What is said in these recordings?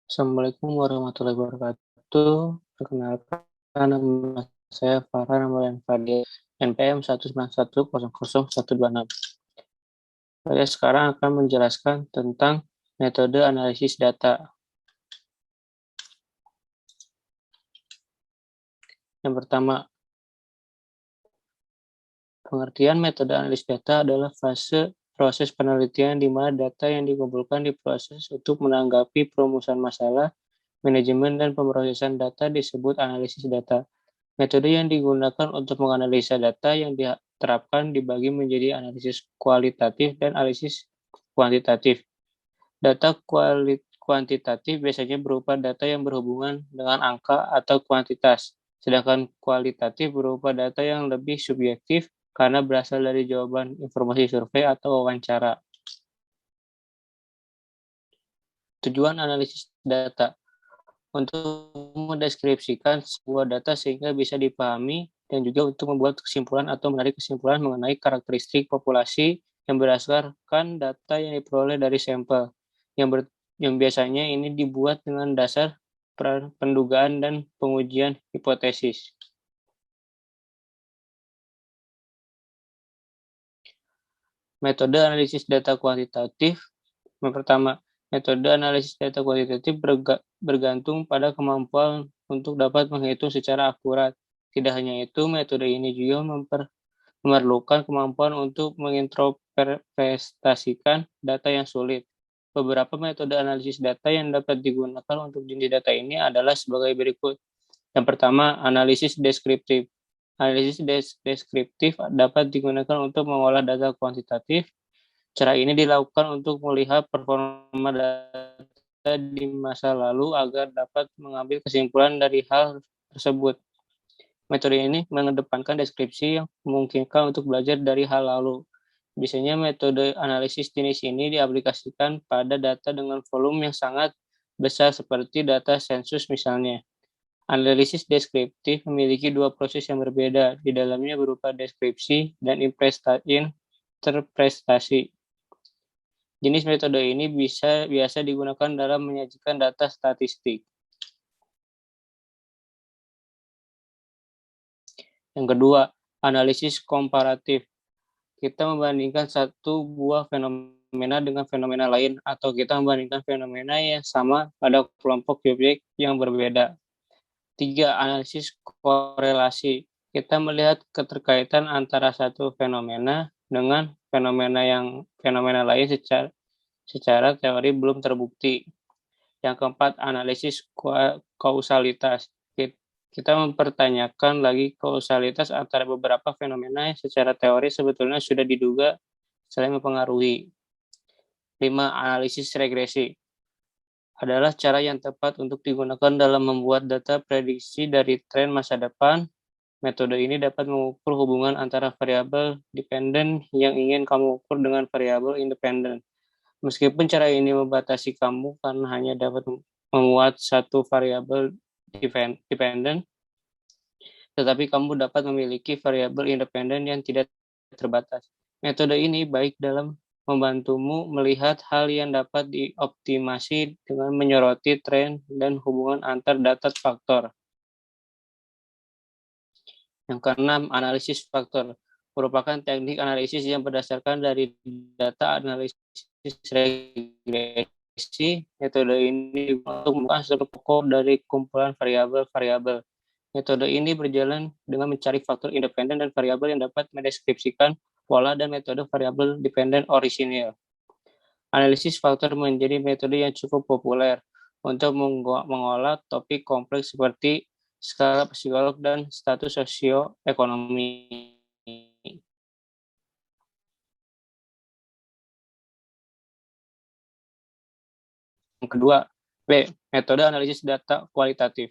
Assalamualaikum warahmatullahi wabarakatuh. Perkenalkan, nama saya Farhan Ramadan Fadil, NPM 191000126. Saya sekarang akan menjelaskan tentang metode analisis data. Yang pertama, pengertian metode analisis data adalah fase proses penelitian di mana data yang dikumpulkan diproses untuk menanggapi perumusan masalah, manajemen, dan pemrosesan data disebut analisis data. Metode yang digunakan untuk menganalisa data yang diterapkan dibagi menjadi analisis kualitatif dan analisis kuantitatif. Data kuantitatif biasanya berupa data yang berhubungan dengan angka atau kuantitas, sedangkan kualitatif berupa data yang lebih subjektif karena berasal dari jawaban informasi survei atau wawancara. Tujuan analisis data untuk mendeskripsikan sebuah data sehingga bisa dipahami dan juga untuk membuat kesimpulan atau menarik kesimpulan mengenai karakteristik populasi yang berdasarkan data yang diperoleh dari sampel yang biasanya ini dibuat dengan dasar pendugaan dan pengujian hipotesis. Metode analisis data kuantitatif. Yang pertama, metode analisis data kuantitatif bergantung pada kemampuan untuk dapat menghitung secara akurat. Tidak hanya itu, metode ini juga memerlukan kemampuan untuk menginterpretasikan data yang sulit. Beberapa metode analisis data yang dapat digunakan untuk jenis data ini adalah sebagai berikut. Yang pertama, analisis deskriptif. Analisis deskriptif dapat digunakan untuk mengolah data kuantitatif. Cara ini dilakukan untuk melihat performa data di masa lalu agar dapat mengambil kesimpulan dari hal tersebut. Metode ini mengedepankan deskripsi yang memungkinkan untuk belajar dari hal lalu. Biasanya metode analisis jenis ini diaplikasikan pada data dengan volume yang sangat besar seperti data sensus misalnya. Analisis deskriptif memiliki dua proses yang berbeda, di dalamnya berupa deskripsi dan interpretasi. Jenis metode ini biasa digunakan dalam menyajikan data statistik. Yang kedua, analisis komparatif. Kita membandingkan satu buah fenomena dengan fenomena lain, atau kita membandingkan fenomena yang sama pada kelompok objek yang berbeda. Tiga, analisis korelasi. Kita melihat keterkaitan antara satu fenomena dengan fenomena lain secara teori belum terbukti. Yang keempat, analisis kausalitas. Kita mempertanyakan lagi kausalitas antara beberapa fenomena yang secara teori sebetulnya sudah diduga saling mempengaruhi. 5. Analisis regresi adalah cara yang tepat untuk digunakan dalam membuat data prediksi dari tren masa depan. Metode ini dapat mengukur hubungan antara variabel dependen yang ingin kamu ukur dengan variabel independen. Meskipun cara ini membatasi kamu karena hanya dapat memuat satu variabel dependen, tetapi kamu dapat memiliki variabel independen yang tidak terbatas. Metode ini baik dalam membantumu melihat hal yang dapat dioptimasi dengan menyoroti tren dan hubungan antar data faktor. Yang keenam, analisis faktor merupakan teknik analisis yang berdasarkan dari data analisis regresi. Metode ini untuk membuat seluruh pokok dari kumpulan variabel-variabel. Metode ini berjalan dengan mencari faktor independen dan variabel yang dapat mendeskripsikan pola dan metode variabel dependent original. Analisis faktor menjadi metode yang cukup populer untuk mengolah topik kompleks seperti skala psikolog dan status sosioekonomi. Yang kedua, B. Metode analisis data kualitatif.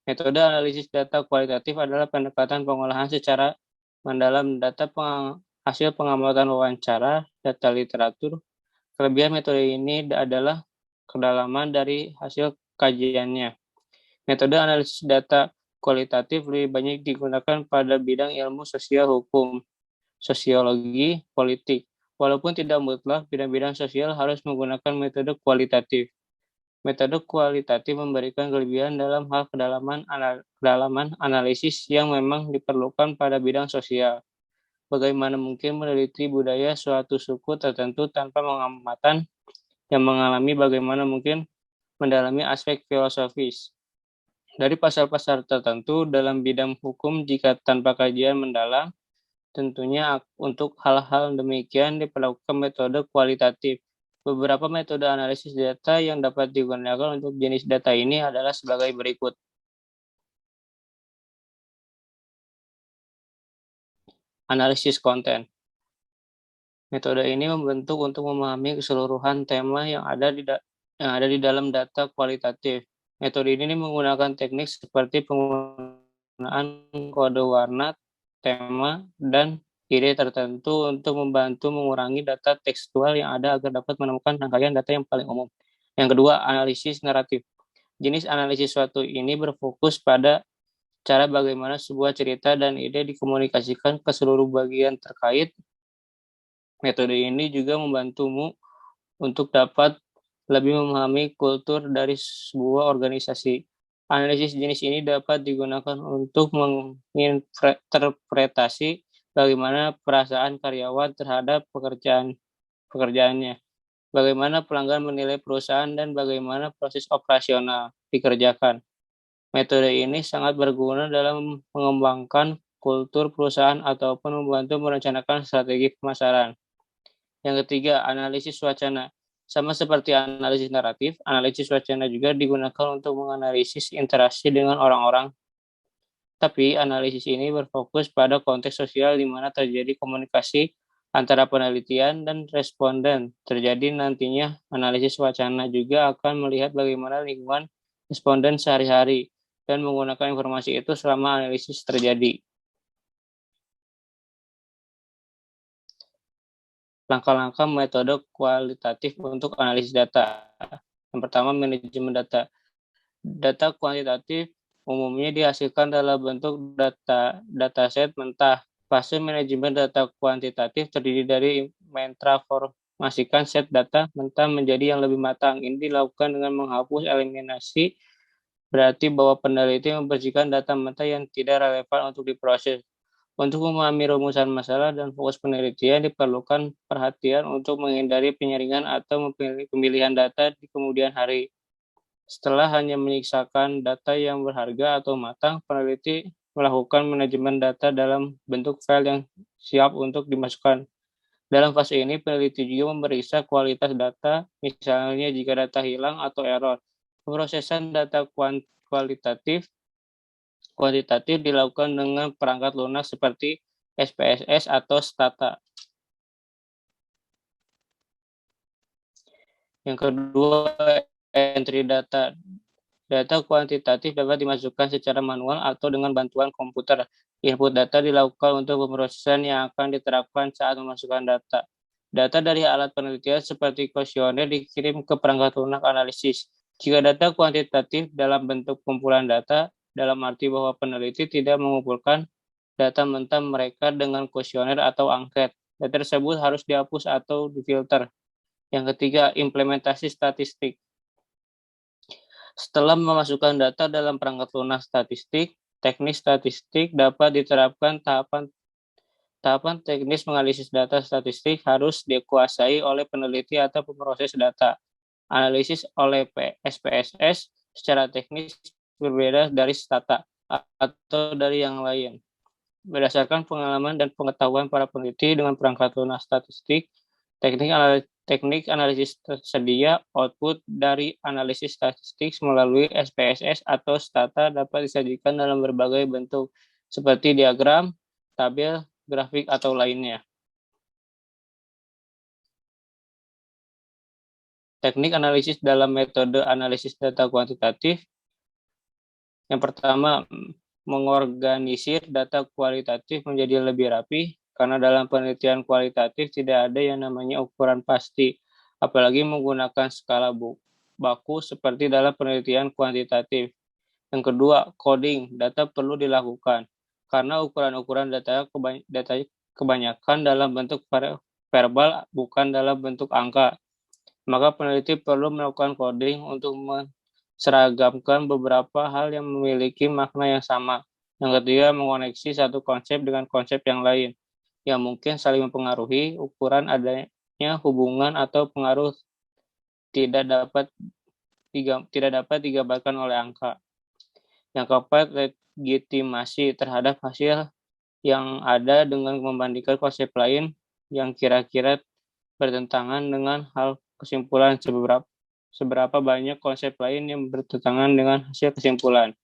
Metode analisis data kualitatif adalah pendekatan pengolahan secara mendalam data hasil pengamatan wawancara, data literatur. Kelebihan metode ini adalah kedalaman dari hasil kajiannya. Metode analisis data kualitatif lebih banyak digunakan pada bidang ilmu sosial hukum, sosiologi, politik. Walaupun tidak mutlak, bidang-bidang sosial harus menggunakan metode kualitatif. Metode kualitatif memberikan kelebihan dalam hal kedalaman analisis yang memang diperlukan pada bidang sosial. Bagaimana mungkin meneliti budaya suatu suku tertentu tanpa pengamatan yang mengalami bagaimana mungkin mendalami aspek filosofis dari pasal-pasal tertentu dalam bidang hukum jika tanpa kajian mendalam. Tentunya untuk hal-hal demikian diperlakukan metode kualitatif. Beberapa metode analisis data yang dapat digunakan untuk jenis data ini adalah sebagai berikut. Analisis konten. Metode ini membentuk untuk memahami keseluruhan tema yang ada di dalam data kualitatif. Metode ini menggunakan teknik seperti penggunaan kode warna, tema, dan ide tertentu untuk membantu mengurangi data tekstual yang ada agar dapat menemukan rangkaian data yang paling umum. Yang kedua, analisis naratif. Jenis analisis suatu ini berfokus pada cara bagaimana sebuah cerita dan ide dikomunikasikan ke seluruh bagian terkait. Metode ini juga membantumu untuk dapat lebih memahami kultur dari sebuah organisasi. Analisis jenis ini dapat digunakan untuk menginterpretasi bagaimana perasaan karyawan terhadap pekerjaannya, bagaimana pelanggan menilai perusahaan, dan bagaimana proses operasional dikerjakan. Metode ini sangat berguna dalam mengembangkan kultur perusahaan ataupun membantu merencanakan strategi pemasaran. Yang ketiga, analisis wacana. Sama seperti analisis naratif, analisis wacana juga digunakan untuk menganalisis interaksi dengan orang-orang. Tapi analisis ini berfokus pada konteks sosial di mana terjadi komunikasi antara penelitian dan responden. Terjadi nantinya analisis wacana juga akan melihat bagaimana lingkungan responden sehari-hari dan menggunakan informasi itu selama analisis terjadi. Langkah-langkah metode kualitatif untuk analisis data. Yang pertama, manajemen data. Data kuantitatif umumnya dihasilkan dalam bentuk dataset mentah. Fase manajemen data kuantitatif terdiri dari mentransformasikan set data mentah menjadi yang lebih matang. Ini dilakukan dengan menghapus eliminasi, berarti bahwa peneliti membersihkan data mentah yang tidak relevan untuk diproses. Untuk memahami rumusan masalah dan fokus penelitian diperlukan perhatian untuk menghindari penyaringan atau pemilihan data di kemudian hari. Setelah hanya menyisakan data yang berharga atau matang, peneliti melakukan manajemen data dalam bentuk file yang siap untuk dimasukkan. Dalam fase ini, peneliti juga memeriksa kualitas data, misalnya jika data hilang atau error. Pemrosesan data kuantitatif dilakukan dengan perangkat lunak seperti SPSS atau Stata. Yang kedua, entry data. Data kuantitatif dapat dimasukkan secara manual atau dengan bantuan komputer. Input data dilakukan untuk pemrosesan yang akan diterapkan saat memasukkan data. Data dari alat penelitian seperti kuesioner dikirim ke perangkat lunak analisis. Jika data kuantitatif dalam bentuk kumpulan data, dalam arti bahwa peneliti tidak mengumpulkan data mentah mereka dengan kuesioner atau angket. Data tersebut harus dihapus atau difilter. Yang ketiga, implementasi statistik. Setelah memasukkan data dalam perangkat lunak statistik, teknik statistik dapat diterapkan. Tahapan teknis menganalisis data statistik harus dikuasai oleh peneliti atau pemroses data. Analisis oleh SPSS secara teknis berbeda dari Stata atau dari yang lain. Berdasarkan pengalaman dan pengetahuan para peneliti dengan perangkat lunak statistik, teknik analisis tersedia, output dari analisis statistik melalui SPSS atau Stata dapat disajikan dalam berbagai bentuk, seperti diagram, tabel, grafik, atau lainnya. Teknik analisis dalam metode analisis data kuantitatif. Yang pertama, mengorganisir data kualitatif menjadi lebih rapi, karena dalam penelitian kualitatif tidak ada yang namanya ukuran pasti, apalagi menggunakan skala baku seperti dalam penelitian kuantitatif. Yang kedua, coding data perlu dilakukan, karena ukuran-ukuran data kebanyakan dalam bentuk verbal, bukan dalam bentuk angka. Maka peneliti perlu melakukan coding untuk seragamkan beberapa hal yang memiliki makna yang sama. Yang ketiga, mengoneksi satu konsep dengan konsep yang lain, yang mungkin saling mempengaruhi. Ukuran adanya hubungan atau pengaruh tidak dapat digambarkan oleh angka. Yang keempat, legitimasi terhadap hasil yang ada dengan membandingkan konsep lain yang kira-kira bertentangan dengan hal kesimpulan. Seberapa banyak konsep lain yang bertentangan dengan hasil kesimpulan.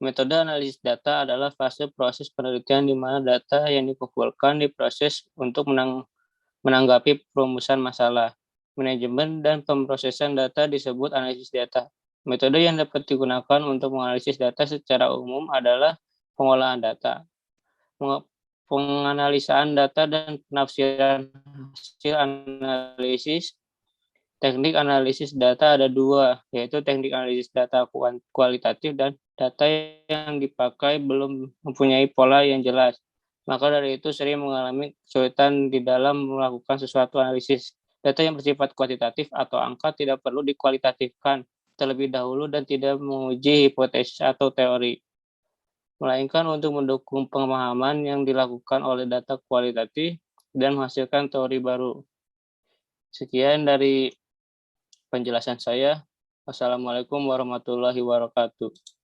Metode analisis data adalah fase proses penelitian di mana data yang dikumpulkan diproses untuk menanggapi perumusan masalah. Manajemen dan pemrosesan data disebut analisis data. Metode yang dapat digunakan untuk menganalisis data secara umum adalah pengolahan data, penganalisaan data dan penafsiran hasil analisis. Teknik analisis data ada dua, yaitu teknik analisis data kualitatif dan data yang dipakai belum mempunyai pola yang jelas. Maka dari itu sering mengalami kesulitan di dalam melakukan sesuatu analisis. Data yang bersifat kuantitatif atau angka tidak perlu dikualitatifkan terlebih dahulu dan tidak menguji hipotesis atau teori, melainkan untuk mendukung pemahaman yang dilakukan oleh data kualitatif dan menghasilkan teori baru. Sekian dari penjelasan saya. Wassalamualaikum warahmatullahi wabarakatuh.